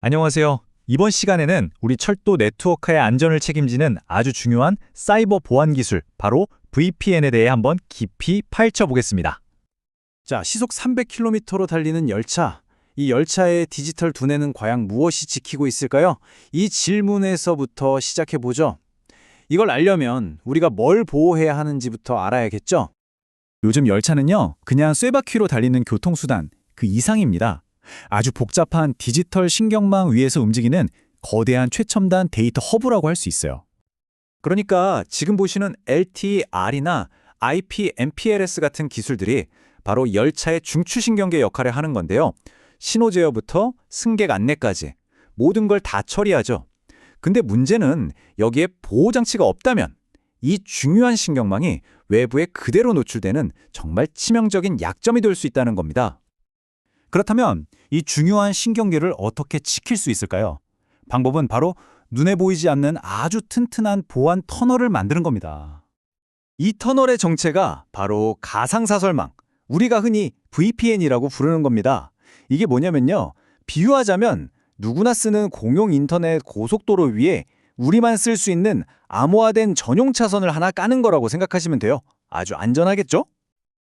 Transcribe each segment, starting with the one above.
안녕하세요. 이번 시간에는 우리 철도 네트워크의 안전을 책임지는 아주 중요한 사이버 보안 기술, 바로 VPN에 대해 한번 깊이 파헤쳐 보겠습니다. 자, 시속 300km로 달리는 열차. 이 열차의 디지털 두뇌는 과연 무엇이 지키고 있을까요? 이 질문에서부터 시작해보죠. 이걸 알려면 우리가 뭘 보호해야 하는지부터 알아야겠죠? 요즘 열차는요, 그냥 쇠바퀴로 달리는 교통수단 그 이상입니다. 아주 복잡한 디지털 신경망 위에서 움직이는 거대한 최첨단 데이터 허브라고 할 수 있어요. 그러니까 지금 보시는 LTER이나 IP/MPLS 같은 기술들이 바로 열차의 중추신경계 역할을 하는 건데요. 신호 제어부터 승객 안내까지 모든 걸 다 처리하죠. 근데 문제는 여기에 보호장치가 없다면 이 중요한 신경망이 외부에 그대로 노출되는 정말 치명적인 약점이 될 수 있다는 겁니다. 그렇다면 이 중요한 신경계를 어떻게 지킬 수 있을까요? 방법은 바로 눈에 보이지 않는 아주 튼튼한 보안 터널을 만드는 겁니다. 이 터널의 정체가 바로 가상사설망, 우리가 흔히 VPN이라고 부르는 겁니다. 이게 뭐냐면요. 비유하자면 누구나 쓰는 공용 인터넷 고속도로 위에 우리만 쓸 수 있는 암호화된 전용 차선을 하나 까는 거라고 생각하시면 돼요. 아주 안전하겠죠?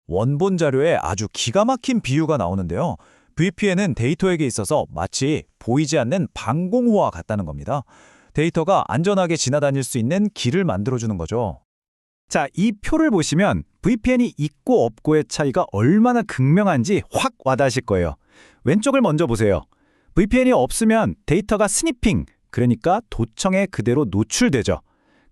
원본 자료에 아주 기가 막힌 비유가 나오는데요. VPN은 데이터에게 있어서 마치 보이지 않는 방공호와 같다는 겁니다. 데이터가 안전하게 지나다닐 수 있는 길을 만들어주는 거죠. 자, 이 표를 보시면 VPN이 있고 없고의 차이가 얼마나 극명한지 확 와닿으실 거예요. 왼쪽을 먼저 보세요. VPN이 없으면 데이터가 스니핑, 그러니까 도청에 그대로 노출되죠.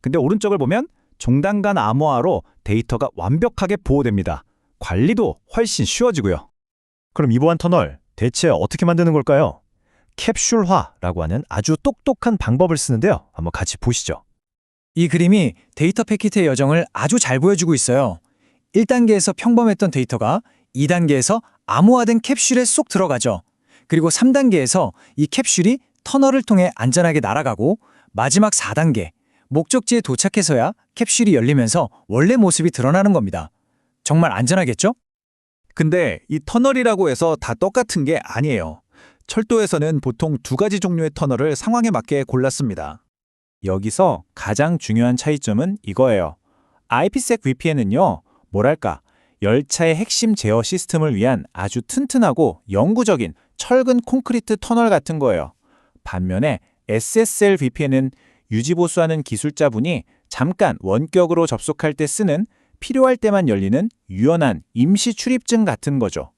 근데 오른쪽을 보면 종단 간 암호화로 데이터가 완벽하게 보호됩니다. 관리도 훨씬 쉬워지고요. 그럼 이 보안 터널 대체 어떻게 만드는 걸까요? 캡슐화라고 하는 아주 똑똑한 방법을 쓰는데요. 한번 같이 보시죠. 이 그림이 데이터 패킷의 여정을 아주 잘 보여주고 있어요. 1단계에서 평범했던 데이터가 2단계에서 암호화된 캡슐에 쏙 들어가죠. 그리고 3단계에서 이 캡슐이 터널을 통해 안전하게 날아가고 마지막 4단계, 목적지에 도착해서야 캡슐이 열리면서 원래 모습이 드러나는 겁니다. 정말 안전하겠죠? 근데 이 터널이라고 해서 다 똑같은 게 아니에요. 철도에서는 보통 두 가지 종류의 터널을 상황에 맞게 골랐습니다. 여기서 가장 중요한 차이점은 이거예요. IPsec VPN은요, 뭐랄까, 열차의 핵심 제어 시스템을 위한 아주 튼튼하고 영구적인 철근 콘크리트 터널 같은 거예요. 반면에 SSL VPN은 유지보수하는 기술자분이 잠깐 원격으로 접속할 때 쓰는 필요할 때만 열리는 유연한 임시 출입증 같은 거죠.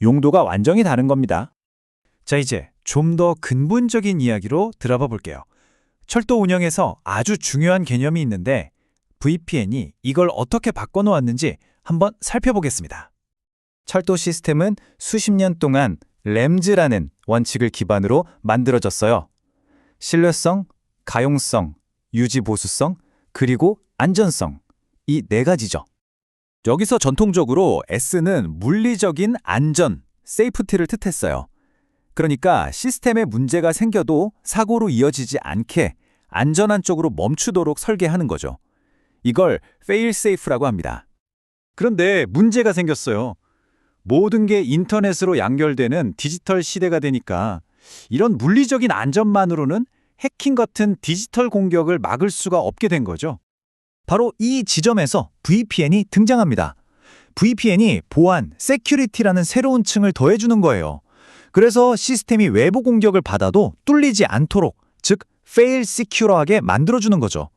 용도가 완전히 다른 겁니다. 자, 이제 좀 더 근본적인 이야기로 들어가 볼게요. 철도 운영에서 아주 중요한 개념이 있는데 VPN이 이걸 어떻게 바꿔놓았는지 한번 살펴보겠습니다. 철도 시스템은 수십 년 동안 램즈라는 원칙을 기반으로 만들어졌어요. 신뢰성, 가용성, 유지보수성, 그리고 안전성. 이 네 가지죠. 여기서 전통적으로 S는 물리적인 안전, 세이프티를 뜻했어요. 그러니까 시스템에 문제가 생겨도 사고로 이어지지 않게 안전한 쪽으로 멈추도록 설계하는 거죠. 이걸 fail-safe라고 합니다. 그런데 문제가 생겼어요. 모든 게 인터넷으로 연결되는 디지털 시대가 되니까 이런 물리적인 안전만으로는 해킹 같은 디지털 공격을 막을 수가 없게 된 거죠. 바로 이 지점에서 VPN이 등장합니다. VPN이 보안, 세큐리티라는 새로운 층을 더해주는 거예요. 그래서 시스템이 외부 공격을 받아도 뚫리지 않도록, 즉 fail secure하게 만들어주는 거죠.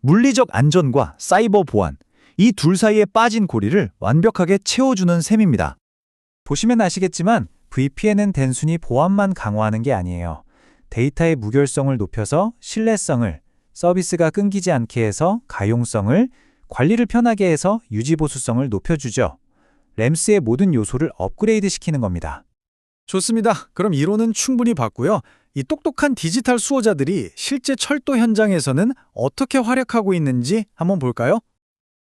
물리적 안전과 사이버 보안, 이 둘 사이에 빠진 고리를 완벽하게 채워주는 셈입니다. 보시면 아시겠지만 VPN은 단순히 보안만 강화하는 게 아니에요. 데이터의 무결성을 높여서 신뢰성을, 서비스가 끊기지 않게 해서 가용성을, 관리를 편하게 해서 유지보수성을 높여주죠. 램스의 모든 요소를 업그레이드 시키는 겁니다. 좋습니다. 그럼 이론은 충분히 봤고요. 이 똑똑한 디지털 수호자들이 실제 철도 현장에서는 어떻게 활약하고 있는지 한번 볼까요?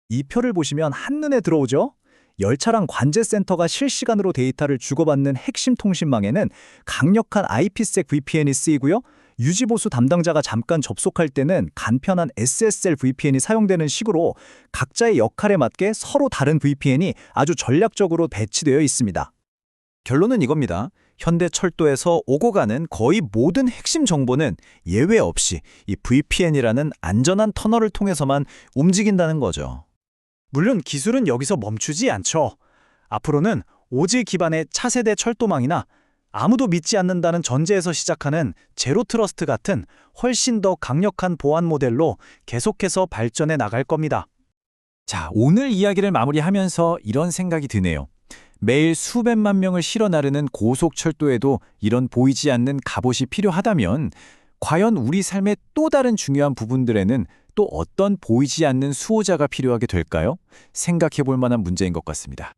이 표를 보시면 한눈에 들어오죠? 열차랑 관제센터가 실시간으로 데이터를 주고받는 핵심 통신망에는 강력한 IPsec VPN이 쓰이고요. 유지보수 담당자가 잠깐 접속할 때는 간편한 SSL VPN이 사용되는 식으로 각자의 역할에 맞게 서로 다른 VPN이 아주 전략적으로 배치되어 있습니다. 결론은 이겁니다. 현대철도에서 오고 가는 거의 모든 핵심 정보는 예외 없이 이 VPN이라는 안전한 터널을 통해서만 움직인다는 거죠. 물론 기술은 여기서 멈추지 않죠. 앞으로는 오지 기반의 차세대 철도망이나 아무도 믿지 않는다는 전제에서 시작하는 제로 트러스트 같은 훨씬 더 강력한 보안 모델로 계속해서 발전해 나갈 겁니다. 자, 오늘 이야기를 마무리하면서 이런 생각이 드네요. 매일 수백만 명을 실어 나르는 고속철도에도 이런 보이지 않는 갑옷이 필요하다면 과연 우리 삶의 또 다른 중요한 부분들에는 또 어떤 보이지 않는 수호자가 필요하게 될까요? 생각해 볼 만한 문제인 것 같습니다.